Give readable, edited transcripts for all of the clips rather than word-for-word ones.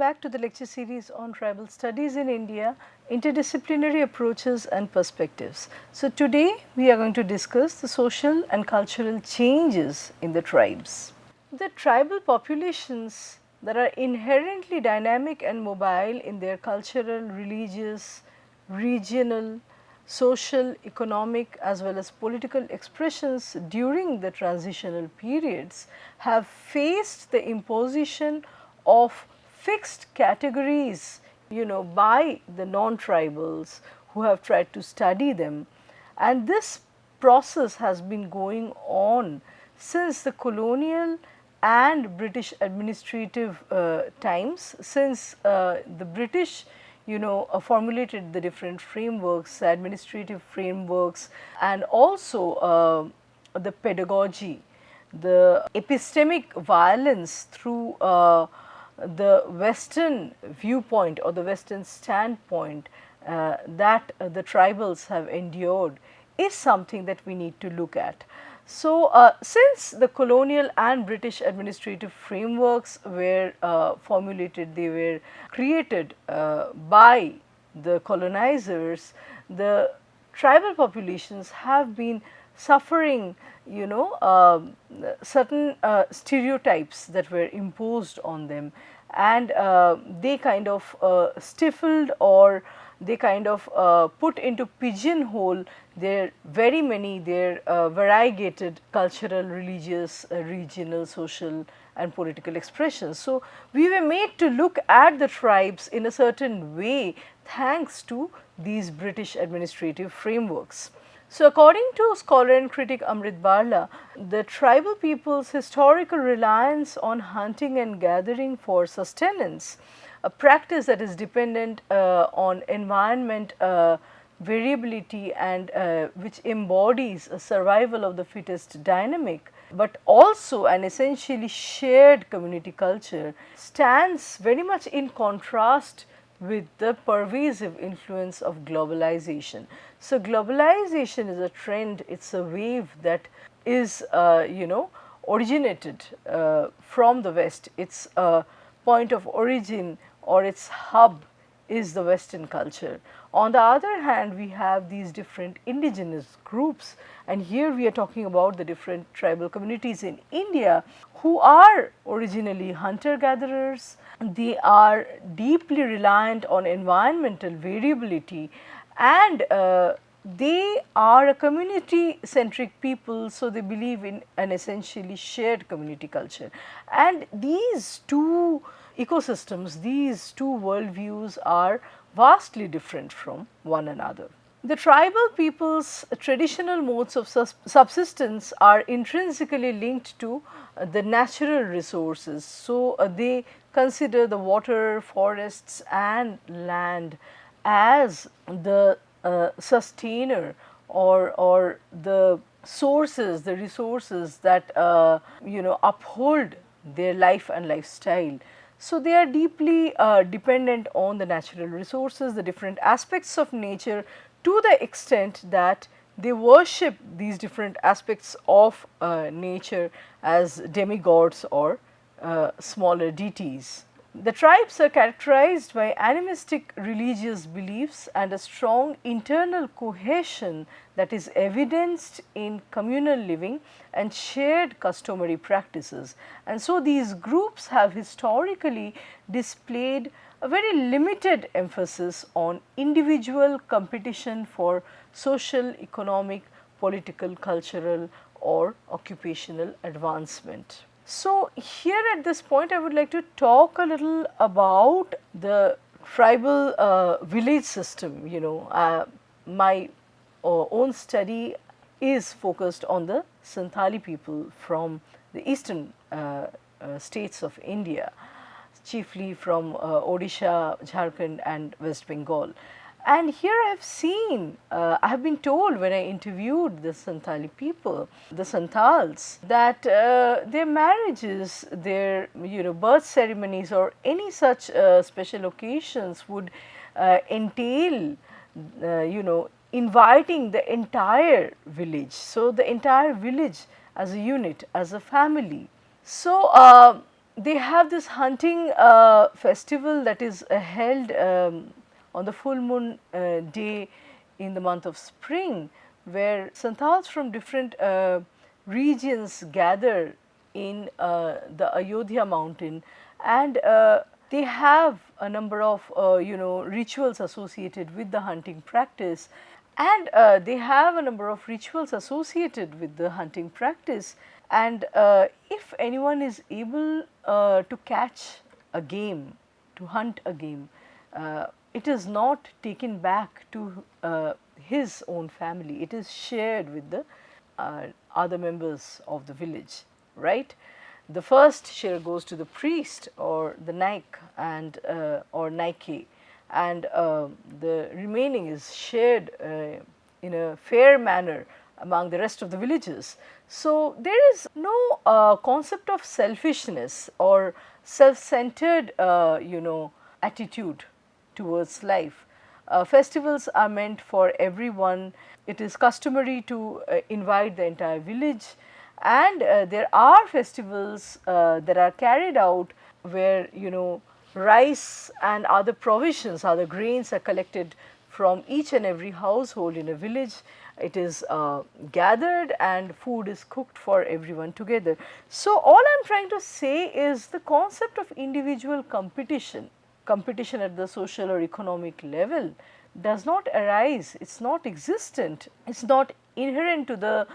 back to the lecture series on tribal studies in India, interdisciplinary approaches and perspectives. So, today we are going to discuss the social and cultural changes in the tribes. The tribal populations that are inherently dynamic and mobile in their cultural, religious, regional, social, economic as well as political expressions during the transitional periods have faced the imposition of fixed categories by the non-tribals who have tried to study them, and this process has been going on since the colonial and British administrative times, since the British formulated the different frameworks, administrative frameworks, and also the pedagogy, the epistemic violence through the Western viewpoint or the Western standpoint that the tribals have endured is something that we need to look at. So, since the colonial and British administrative frameworks were formulated, they were created by the colonizers, the tribal populations have been suffering certain stereotypes that were imposed on them, and they kind of stifled, or they kind of put into pigeonhole their variegated cultural, religious, regional, social and political expressions. So, we were made to look at the tribes in a certain way thanks to these British administrative frameworks. So, according to scholar and critic Amrit Barla, the tribal people's historical reliance on hunting and gathering for sustenance, a practice that is dependent on environment variability and which embodies a survival of the fittest dynamic, but also an essentially shared community culture, stands very much in contrast with the pervasive influence of globalization. So, globalization is a trend, it is a wave that is originated from the West. Its point of origin or its hub is the Western culture. On the other hand, we have these different indigenous groups, and here we are talking about the different tribal communities in India who are originally hunter gatherers. They are deeply reliant on environmental variability, and they are a community centric people, so they believe in an essentially shared community culture. And these two ecosystems, these two worldviews are vastly different from one another. The tribal people's traditional modes of subsistence are intrinsically linked to the natural resources. So, they consider the water, forests and land as the sustainer or the sources, the resources that uphold their life and lifestyle. So, they are deeply dependent on the natural resources, the different aspects of nature, to the extent that they worship these different aspects of nature as demigods or smaller deities. The tribes are characterized by animistic religious beliefs and a strong internal cohesion that is evidenced in communal living and shared customary practices. And so, these groups have historically displayed a very limited emphasis on individual competition for social, economic, political, cultural or occupational advancement. So, here at this point I would like to talk a little about the tribal village system. My own study is focused on the Santhali people from the eastern states of India, chiefly from Odisha, Jharkhand and West Bengal. And here I have seen, I have been told when I interviewed the Santhali people, the Santhals, that their marriages, their birth ceremonies or any such special occasions would entail inviting the entire village. So, the entire village as a unit, as a family. So, they have this hunting festival that is held on the full moon day in the month of spring, where Santals from different regions gather in the Ayodhya mountain, and they have a number of rituals associated with the hunting practice, and they have a number of rituals associated with the hunting practice. And if anyone is able to catch a game, to hunt a game, it is not taken back to his own family, it is shared with the other members of the village, right. The first share goes to the priest or the naik and or naike, and the remaining is shared in a fair manner among the rest of the villagers. So, there is no concept of selfishness or self-centered attitude towards life. Festivals are meant for everyone. It is customary to invite the entire village, and there are festivals that are carried out where rice and other provisions, other grains are collected from each and every household in a village. It is gathered and food is cooked for everyone together. So, all I am trying to say is the concept of individual competition, competition at the social or economic level does not arise, it is not existent, it is not inherent to the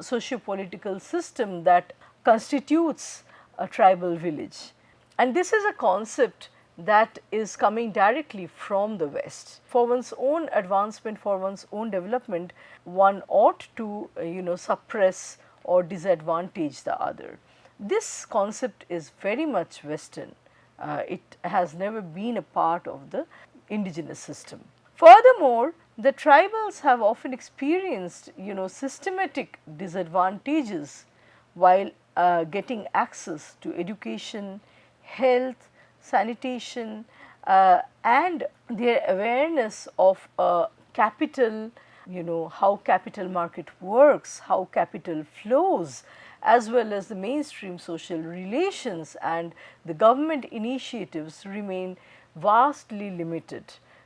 socio-political system that constitutes a tribal village. And this is a concept that is coming directly from the West. For one's own advancement, for one's own development, one ought to suppress or disadvantage the other. This concept is very much Western. It has never been a part of the indigenous system. Furthermore, the tribals have often experienced systematic disadvantages while getting access to education, health, sanitation, and their awareness of capital, how capital market works, how capital flows, as well as the mainstream social relations and the government initiatives remain vastly limited.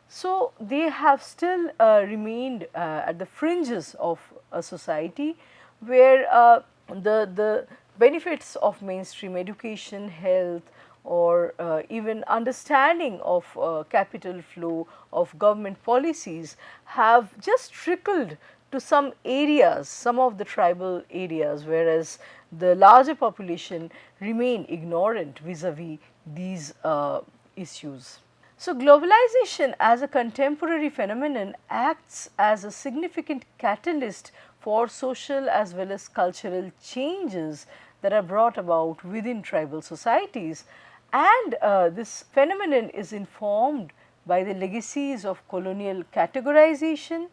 So, they have still remained at the fringes of a society where the benefits of mainstream education, health, or even understanding of capital flow, of government policies have just trickled to some areas, some of the tribal areas, whereas the larger population remain ignorant vis-a-vis these issues. So, globalization as a contemporary phenomenon acts as a significant catalyst for social as well as cultural changes that are brought about within tribal societies, and this phenomenon is informed by the legacies of colonial categorization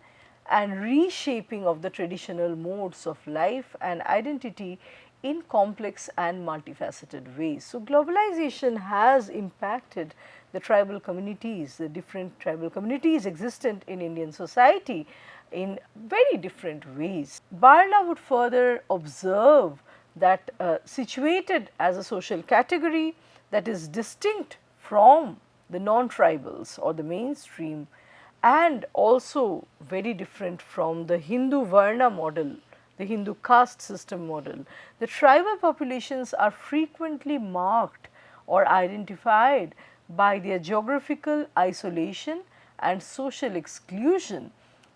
and reshaping of the traditional modes of life and identity in complex and multifaceted ways. So, globalization has impacted the tribal communities, the different tribal communities existent in Indian society in very different ways. Barla would further observe that situated as a social category that is distinct from the non-tribals or the mainstream, and also very different from the Hindu Varna model, the Hindu caste system model. The tribal populations are frequently marked or identified by their geographical isolation and social exclusion,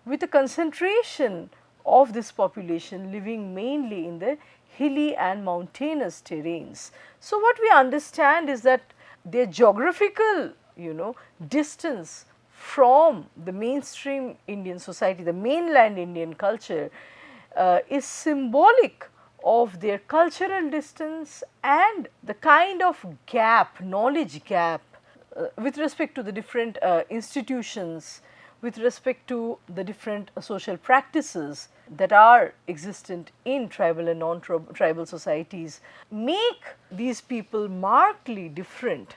with a concentration of this population living mainly in the hilly and mountainous terrains. So, what we understand is that their geographical distance from the mainstream Indian society, the mainland Indian culture is symbolic of their cultural distance and the kind of gap, knowledge gap with respect to the different institutions, with respect to the different social practices that are existent in tribal and non-tribal societies, make these people markedly different.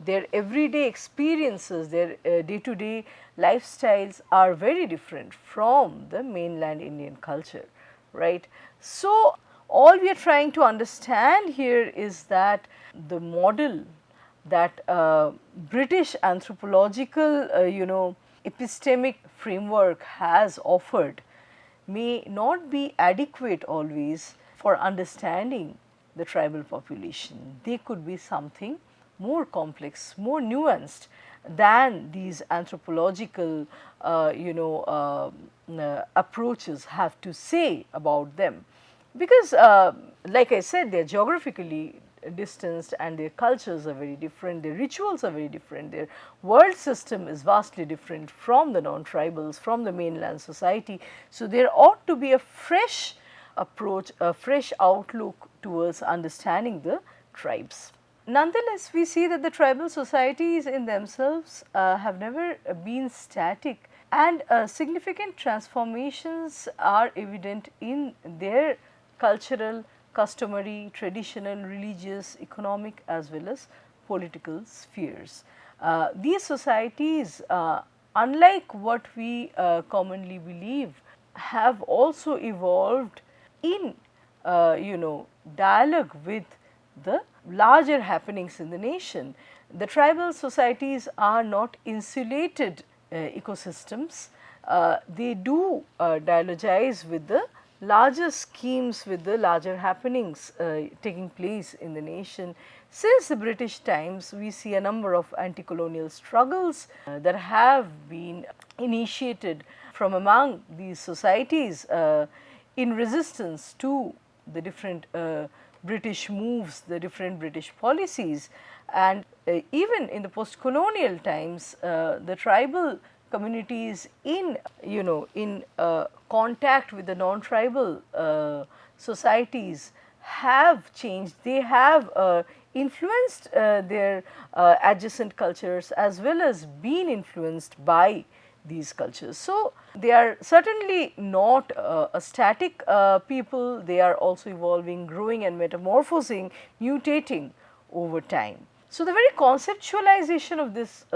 Their everyday experiences, their day-to-day lifestyles are very different from the mainland Indian culture, right. So, All we are trying to understand here is that the model that British anthropological, epistemic framework has offered may not be adequate always for understanding the tribal population. They could be something more complex, more nuanced than these anthropological, approaches have to say about them. Because, like I said, they are geographically distanced and their cultures are very different, their rituals are very different, their world system is vastly different from the non-tribals, from the mainland society. So, there ought to be a fresh approach, a fresh outlook towards understanding the tribes. Nonetheless, we see that the tribal societies in themselves have never been static, and significant transformations are evident in their cultural, customary, traditional, religious, economic as well as political spheres. These societies, unlike what we commonly believe, have also evolved in dialogue with the larger happenings in the nation. The tribal societies are not insulated ecosystems. They do dialogize with the larger schemes, with the larger happenings taking place in the nation. Since the British times, we see a number of anti-colonial struggles that have been initiated from among these societies in resistance to the different British moves, the different British policies. And even in the post-colonial times, the tribal communities in contact with the non-tribal societies have changed. They have influenced their adjacent cultures as well as been influenced by these cultures. So, they are certainly not a static people, they are also evolving, growing and metamorphosing, mutating over time. So, the very conceptualization of this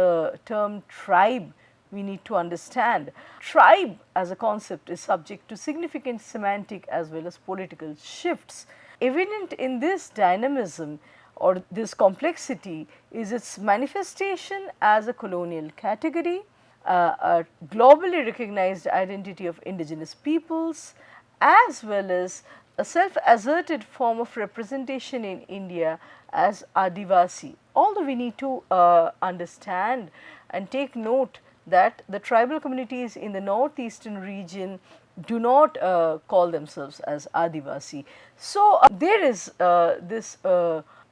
term tribe we need to understand. Tribe as a concept is subject to significant semantic as well as political shifts. Evident in this dynamism or this complexity is its manifestation as a colonial category, a globally recognized identity of indigenous peoples, as well as a self-asserted form of representation in India as Adivasi. Although we need to understand and take note that the tribal communities in the northeastern region do not call themselves as Adivasi. So, there is this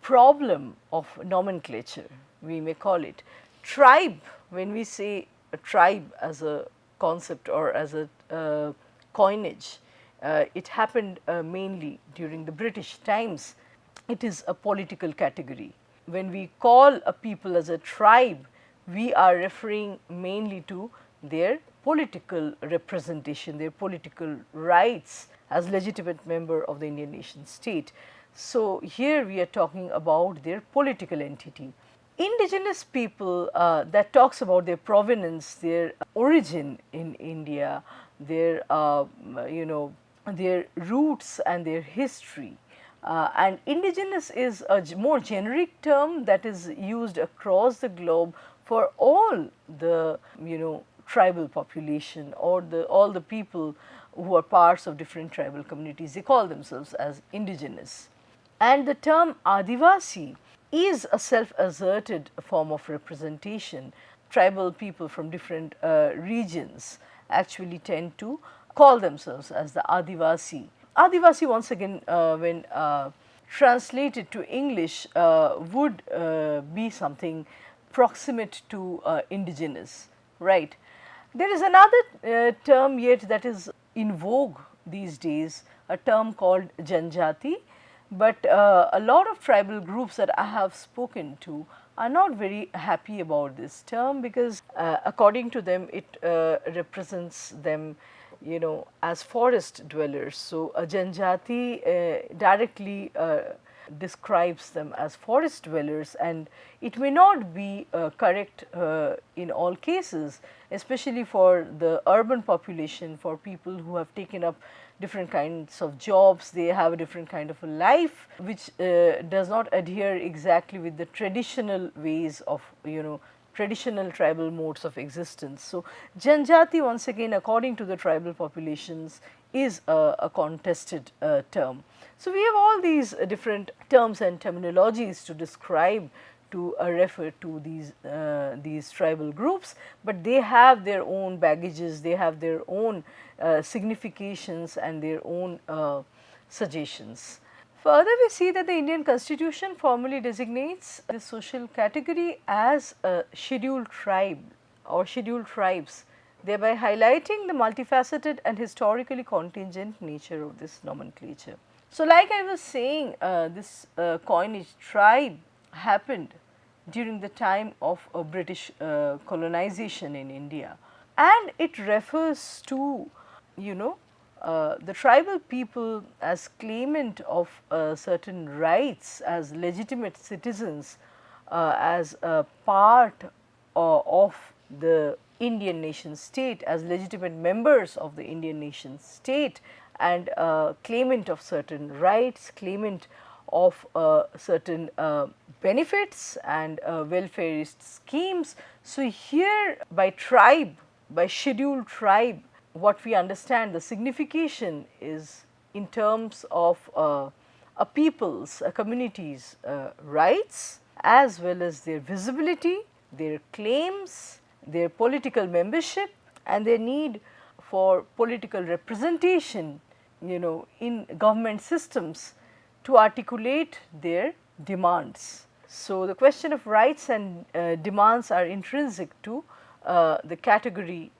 problem of nomenclature, we may call it. Tribe, when we say a tribe as a concept or as a coinage, it happened mainly during the British times. It is a political category. When we call a people as a tribe, we are referring mainly to their political representation, their political rights as legitimate member of the Indian nation state. So, here we are talking about their political entity. Indigenous people, that talks about their provenance, their origin in India, their their roots and their history. And indigenous is a more generic term that is used across the globe for all the tribal population or all the people who are parts of different tribal communities. They call themselves as indigenous. And the term Adivasi is a self-asserted form of representation. Tribal people from different regions actually tend to call themselves as the Adivasi. Adivasi, once again, when translated to English, would be something proximate to indigenous, right. There is another term yet that is in vogue these days, a term called Janjati, but a lot of tribal groups that I have spoken to are not very happy about this term, because according to them it represents them as forest dwellers. So, a Janjati directly describes them as forest dwellers, and it may not be correct in all cases, especially for the urban population, for people who have taken up different kinds of jobs. They have a different kind of a life which does not adhere exactly with the traditional ways of, traditional tribal modes of existence. So, Janjati, once again, according to the tribal populations, is a contested term. So, we have all these different terms and terminologies to describe, to refer to these tribal groups, but they have their own baggages, they have their own significations and their own suggestions. Further, we see that the Indian constitution formally designates this social category as a scheduled tribe or scheduled tribes, thereby highlighting the multifaceted and historically contingent nature of this nomenclature. So, like I was saying, this coinage tribe happened during the time of British colonization in India, and it refers to, the tribal people as claimant of certain rights, as legitimate citizens, as a part of the Indian nation state, as legitimate members of the Indian nation state, and claimant of certain rights, claimant of certain benefits and welfareist schemes. So, here by tribe, by scheduled tribe, what we understand the signification is in terms of a people's, a community's rights, as well as their visibility, their claims, their political membership, and their need for political representation, in government systems to articulate their demands. So, the question of rights and demands are intrinsic to the category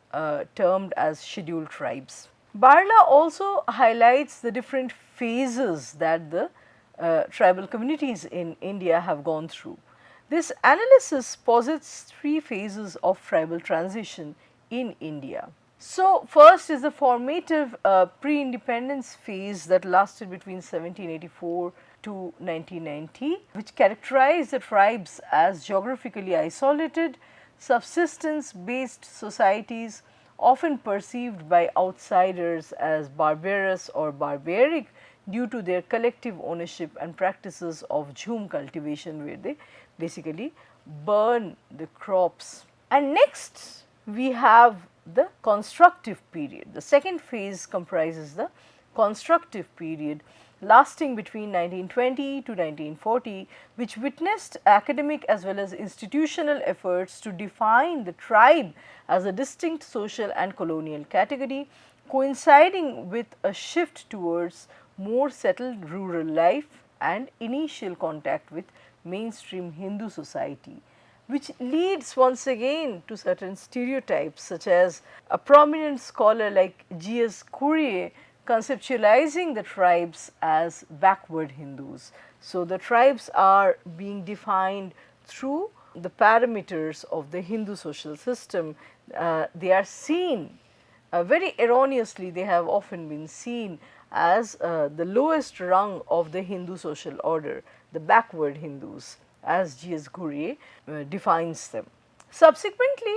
termed as scheduled tribes. Barla also highlights the different phases that the tribal communities in India have gone through. This analysis posits 3 phases of tribal transition in India. So, first is the formative pre-independence phase that lasted between 1784 to 1990, which characterized the tribes as geographically isolated, subsistence based societies, often perceived by outsiders as barbarous or barbaric due to their collective ownership and practices of jhum cultivation, where they basically burn the crops. And next we have the constructive period. The second phase comprises the constructive period lasting between 1920 to 1940, which witnessed academic as well as institutional efforts to define the tribe as a distinct social and colonial category, coinciding with a shift towards more settled rural life and initial contact with mainstream Hindu society, which leads once again to certain stereotypes, such as a prominent scholar like G.S. Courier conceptualizing the tribes as backward Hindus. So, the tribes are being defined through the parameters of the Hindu social system. They are seen very erroneously, they have often been seen as the lowest rung of the Hindu social order, the backward Hindus, as G.S. Courier defines them. Subsequently,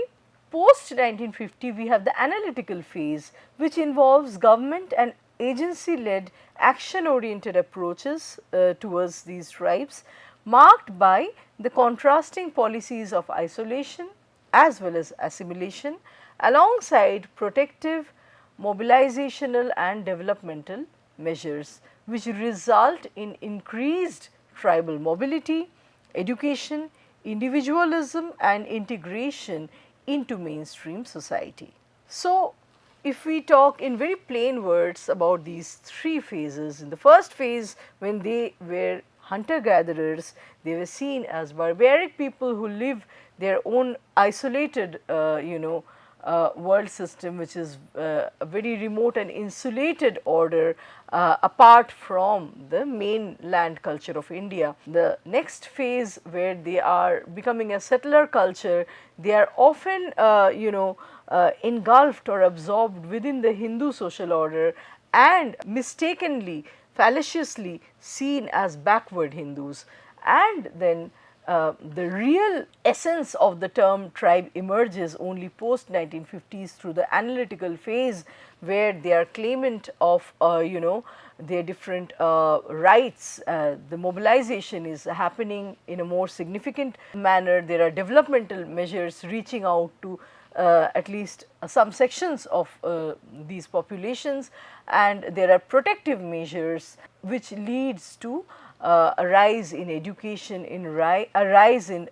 post 1950, we have the analytical phase, which involves government and agency led action oriented approaches towards these tribes, marked by the contrasting policies of isolation as well as assimilation, alongside protective, mobilizational and developmental measures, which result in increased tribal mobility, education, individualism and integration into mainstream society. So, if we talk in very plain words about these 3 phases, in the first phase, when they were hunter gatherers, they were seen as barbaric people who live their own isolated world system, which is a very remote and insulated order apart from the mainland culture of India. The next phase, where they are becoming a settler culture, they are often engulfed or absorbed within the Hindu social order, and mistakenly fallaciously seen as backward Hindus, and then the real essence of the term tribe emerges only post 1950s through the analytical phase, where they are claimant of their different rights. The mobilization is happening in a more significant manner. There are developmental measures reaching out to at least some sections of these populations, and there are protective measures which leads to a rise in education, a rise in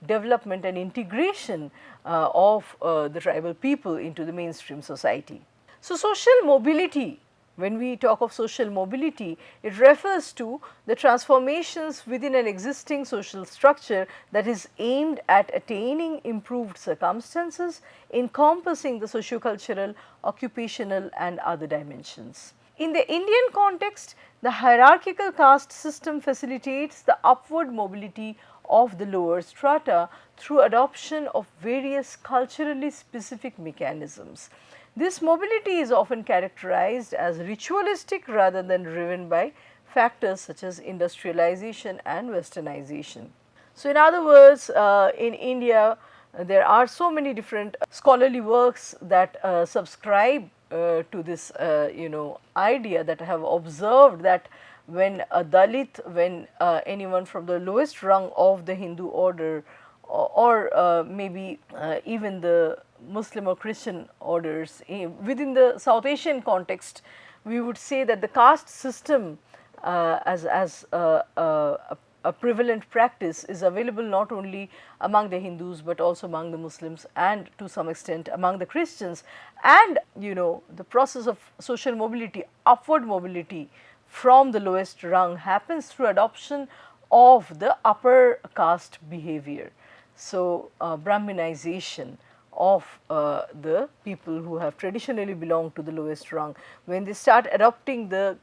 development and integration of the tribal people into the mainstream society. So, social mobility, when we talk of social mobility, it refers to the transformations within an existing social structure that is aimed at attaining improved circumstances encompassing the socio-cultural, occupational and other dimensions. In the Indian context, the hierarchical caste system facilitates the upward mobility of the lower strata through adoption of various culturally specific mechanisms. This mobility is often characterized as ritualistic rather than driven by factors such as industrialization and westernization. So, in other words, in India, there are so many different scholarly works that subscribe to this idea, that have observed that when a Dalit, when anyone from the lowest rung of the Hindu order, or maybe even the Muslim or Christian orders within the South Asian context, we would say that the caste system as a prevalent practice is available not only among the Hindus, but also among the Muslims and to some extent among the Christians. And the process of social mobility, upward mobility from the lowest rung, happens through adoption of the upper caste behavior. So, Brahminization of the people who have traditionally belonged to the lowest rung, when they start adopting the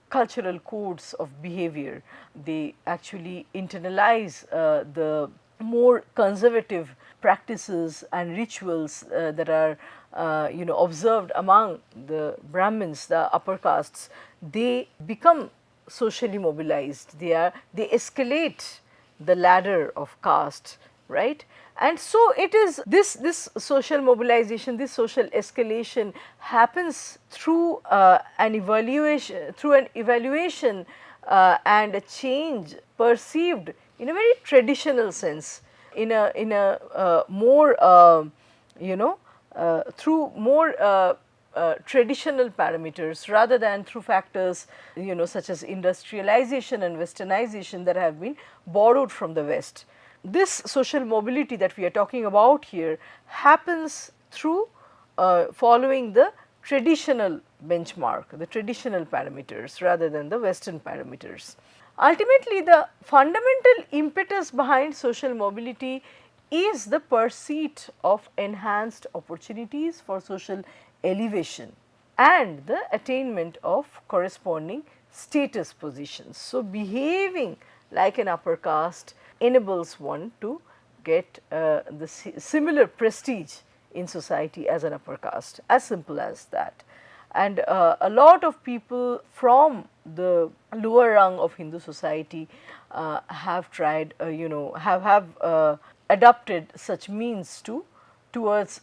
cultural codes of behavior, they actually internalize the more conservative practices and rituals that are observed among the Brahmins, the upper castes. They become socially mobilized, they escalate the ladder of caste, right. And so, it is this social mobilization, this social escalation happens through an evaluation and a change perceived in a very traditional sense, in a more through more traditional parameters rather than through factors such as industrialization and westernization that have been borrowed from the West. This social mobility that we are talking about here happens through following the traditional benchmark, the traditional parameters rather than the Western parameters. Ultimately, the fundamental impetus behind social mobility is the pursuit of enhanced opportunities for social elevation and the attainment of corresponding status positions. So, behaving like an upper caste enables one to get the similar prestige in society as an upper caste, as simple as that. And a lot of people from the lower rung of Hindu society have tried, have adopted such means towards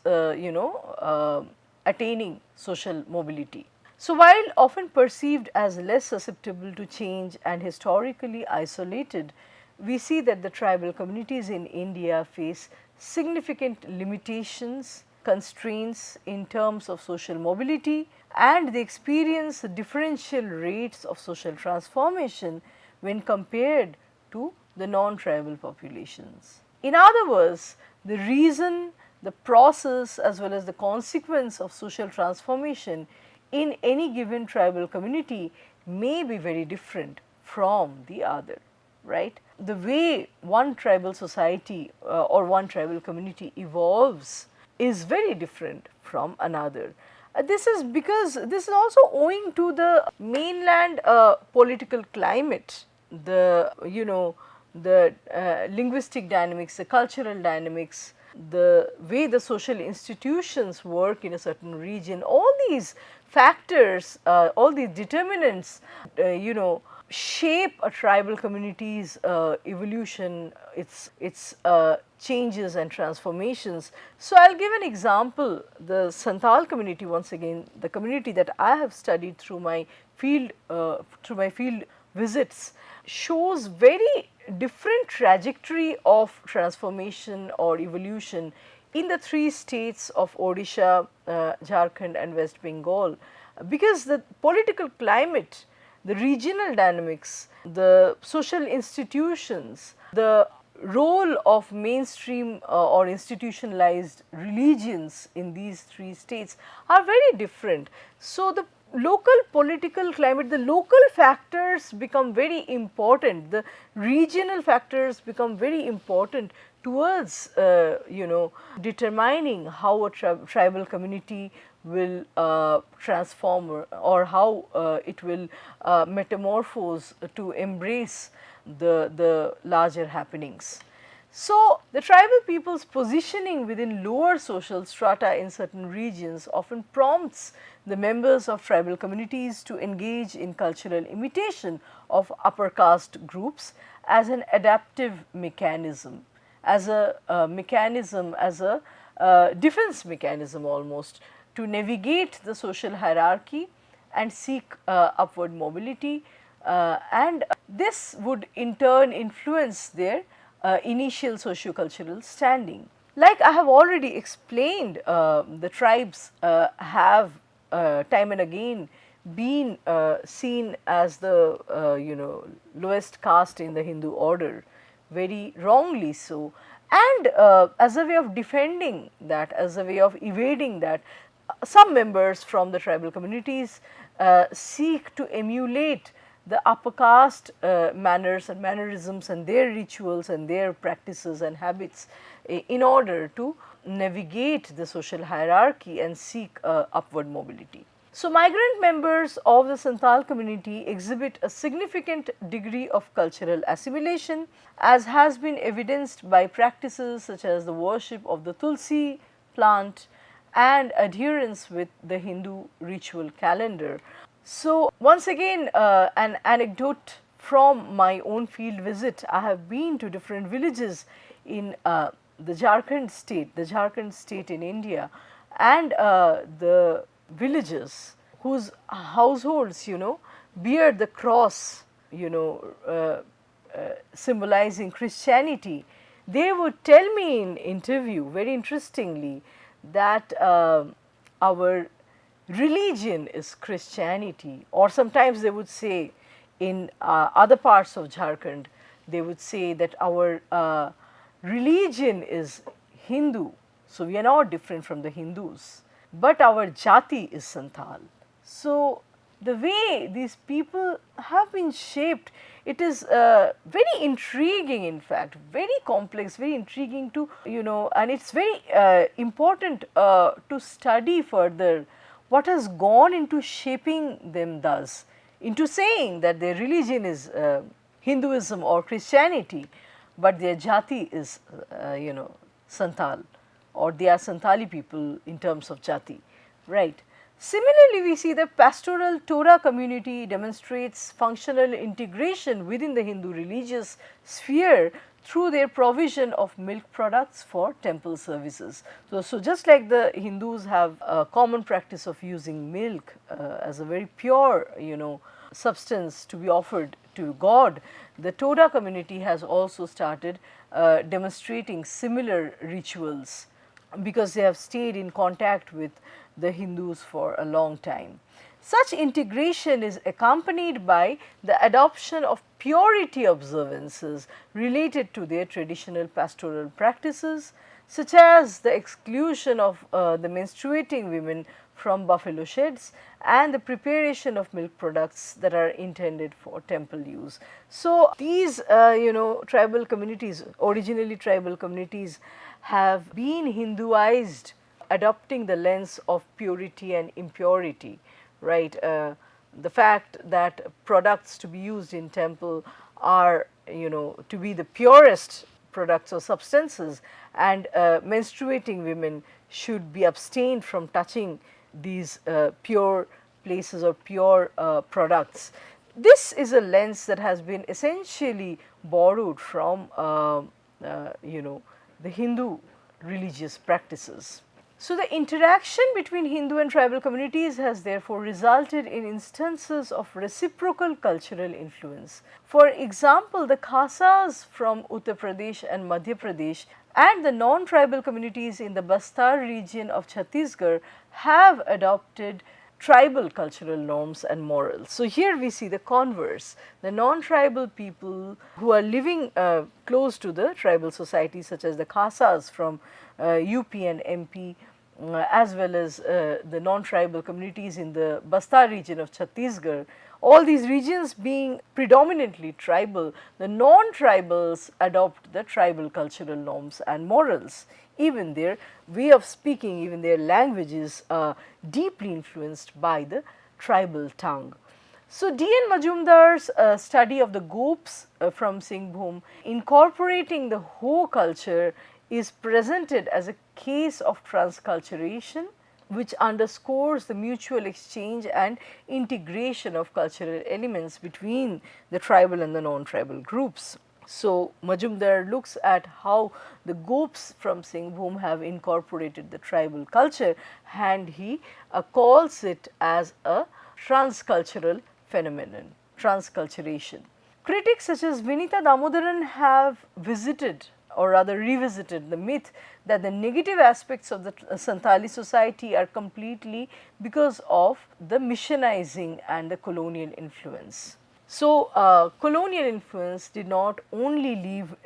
attaining social mobility. So, while often perceived as less susceptible to change and historically isolated, we see that the tribal communities in India face significant limitations, constraints in terms of social mobility, and they experience differential rates of social transformation when compared to the non-tribal populations. In other words, the reason, the process as well as the consequence of social transformation in any given tribal community may be very different from the other, right. The way one tribal society or one tribal community evolves is very different from another. This is because this is also owing to the mainland political climate, the linguistic dynamics, the cultural dynamics, the way the social institutions work in a certain region, all these factors, all these determinants, shape a tribal community's evolution, its changes and transformations. So, I will give an example. The Santhal community, once again, the community that I have studied through my field visits, shows very different trajectory of transformation or evolution in the three states of Odisha, Jharkhand and West Bengal, because the political climate, the regional dynamics, the social institutions, the role of mainstream or institutionalized religions in these three states are very different. So, the local political climate, the local factors become very important, the regional factors become very important towards determining how a tribal community will transform, or how it will metamorphose to embrace the larger happenings. So, the tribal people's positioning within lower social strata in certain regions often prompts the members of tribal communities to engage in cultural imitation of upper caste groups as an adaptive mechanism, as a mechanism, as a defense mechanism almost, to navigate the social hierarchy and seek upward mobility, and this would in turn influence their initial socio-cultural standing. Like I have already explained, the tribes have time and again been seen as the lowest caste in the Hindu order, very wrongly so, and as a way of defending that, as a way of evading that, some members from the tribal communities seek to emulate the upper caste manners and mannerisms and their rituals and their practices and habits in order to navigate the social hierarchy and seek upward mobility. So, migrant members of the Santhal community exhibit a significant degree of cultural assimilation, as has been evidenced by practices such as the worship of the Tulsi plant and adherence with the Hindu ritual calendar. So, once again an anecdote from my own field visit. I have been to different villages in the Jharkhand state in India, and the villages whose households bear the cross, symbolizing Christianity. They would tell me in interview very interestingly that our religion is Christianity, or sometimes they would say in other parts of Jharkhand, they would say that our religion is Hindu. So, we are not different from the Hindus, but our jati is Santhal. So, the way these people have been shaped, it is very intriguing, in fact, very complex, very intriguing to, and it is very important to study further what has gone into shaping them thus, into saying that their religion is Hinduism or Christianity, but their jati is Santhal, or they are Santhali people in terms of jati, right. Similarly, we see the pastoral Torah community demonstrates functional integration within the Hindu religious sphere through their provision of milk products for temple services. So, just like the Hindus have a common practice of using milk as a very pure, substance to be offered to God, the Torah community has also started demonstrating similar rituals, because they have stayed in contact with the Hindus for a long time. Such integration is accompanied by the adoption of purity observances related to their traditional pastoral practices, such as the exclusion of the menstruating women from buffalo sheds and the preparation of milk products that are intended for temple use. So, these tribal communities, originally tribal communities, have been Hinduized, adopting the lens of purity and impurity, right. The fact that products to be used in temple are to be the purest products or substances, and menstruating women should be abstained from touching these pure places or pure products. This is a lens that has been essentially borrowed from the Hindu religious practices. So, the interaction between Hindu and tribal communities has therefore resulted in instances of reciprocal cultural influence. For example, the Khasas from Uttar Pradesh and Madhya Pradesh and the non-tribal communities in the Bastar region of Chhattisgarh have adopted tribal cultural norms and morals. So, here we see the converse, the non-tribal people who are living close to the tribal societies such as the Khasas from UP and MP, as well as the non-tribal communities in the Bastar region of Chhattisgarh. All these regions being predominantly tribal, the non-tribals adopt the tribal cultural norms and morals. Even their way of speaking, even their language is deeply influenced by the tribal tongue. So, D. N. Majumdar's study of the Gops from Singhbhum incorporating the Ho culture is presented as a case of transculturation, which underscores the mutual exchange and integration of cultural elements between the tribal and the non-tribal groups. So, Majumdar looks at how the Gops from Singhbhum have incorporated the tribal culture, and he calls it as a transcultural phenomenon, transculturation. Critics such as Vinita Damodaran have visited or rather revisited the myth that the negative aspects of the Santali society are completely because of the missionizing and the colonial influence. So, colonial influence did not only leave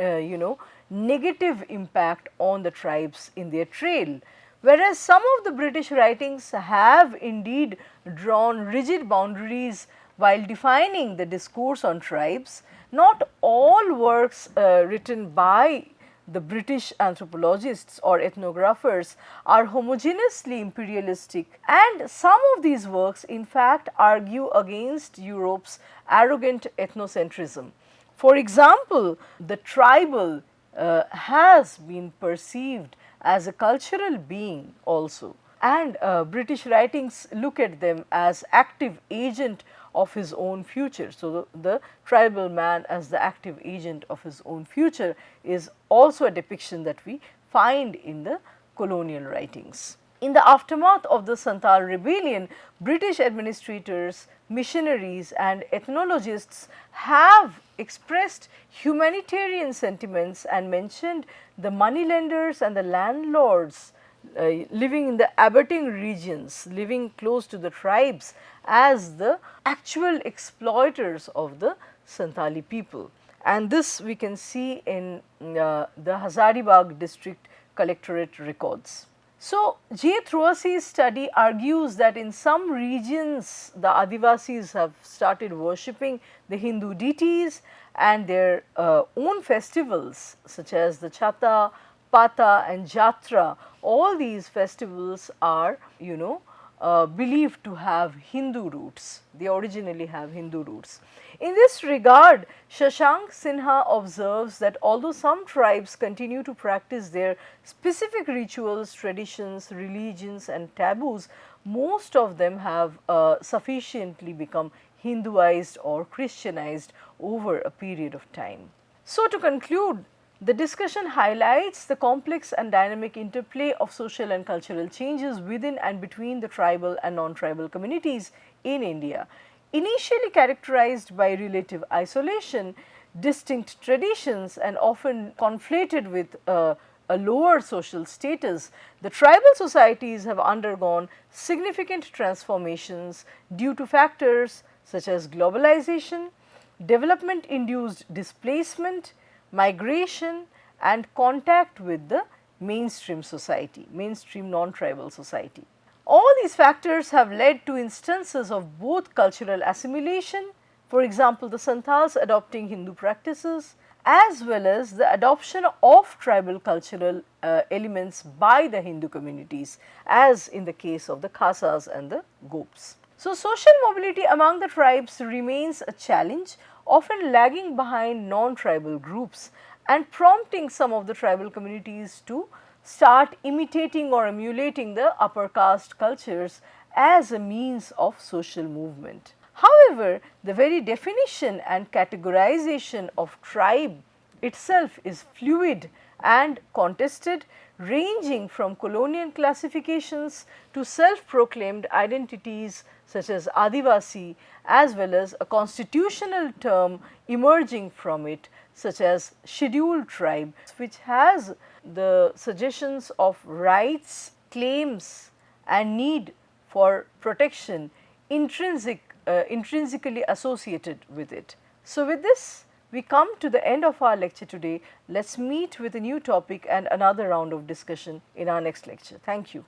negative impact on the tribes in their trail, whereas some of the British writings have indeed drawn rigid boundaries while defining the discourse on tribes. Not all works written by the British anthropologists or ethnographers are homogeneously imperialistic, and some of these works in fact argue against Europe's arrogant ethnocentrism. For example, the tribal has been perceived as a cultural being also, and British writings look at them as active agent of his own future. So, the tribal man as the active agent of his own future is also a depiction that we find in the colonial writings. In the aftermath of the Santhal rebellion, British administrators, missionaries and ethnologists have expressed humanitarian sentiments and mentioned the moneylenders and the landlords living in the abutting regions, living close to the tribes as the actual exploiters of the Santali people. And this we can see in the Hazaribagh district collectorate records. So, J. Truasi's study argues that in some regions the Adivasis have started worshipping the Hindu deities and their own festivals such as the Chata, Pata and Jatra. All these festivals are believed to have Hindu roots. They originally have Hindu roots. In this regard, Shashank Sinha observes that although some tribes continue to practice their specific rituals, traditions, religions and taboos, most of them have sufficiently become Hinduized or Christianized over a period of time. So, to conclude, the discussion highlights the complex and dynamic interplay of social and cultural changes within and between the tribal and non-tribal communities in India. Initially characterized by relative isolation, distinct traditions and often conflated with a lower social status, the tribal societies have undergone significant transformations due to factors such as globalization, development induced displacement, migration and contact with the mainstream society, mainstream non-tribal society. All these factors have led to instances of both cultural assimilation, for example, the Santals adopting Hindu practices, as well as the adoption of tribal cultural elements by the Hindu communities, as in the case of the Khasas and the Gops. So, social mobility among the tribes remains a challenge, often lagging behind non-tribal groups, and prompting some of the tribal communities to start imitating or emulating the upper caste cultures as a means of social movement. However, the very definition and categorization of tribe itself is fluid and contested, ranging from colonial classifications to self-proclaimed identities such as Adivasi, as well as a constitutional term emerging from it such as scheduled tribe, which has the suggestions of rights, claims and need for protection intrinsically associated with it. So, with this we come to the end of our lecture today. Let us meet with a new topic and another round of discussion in our next lecture. Thank you.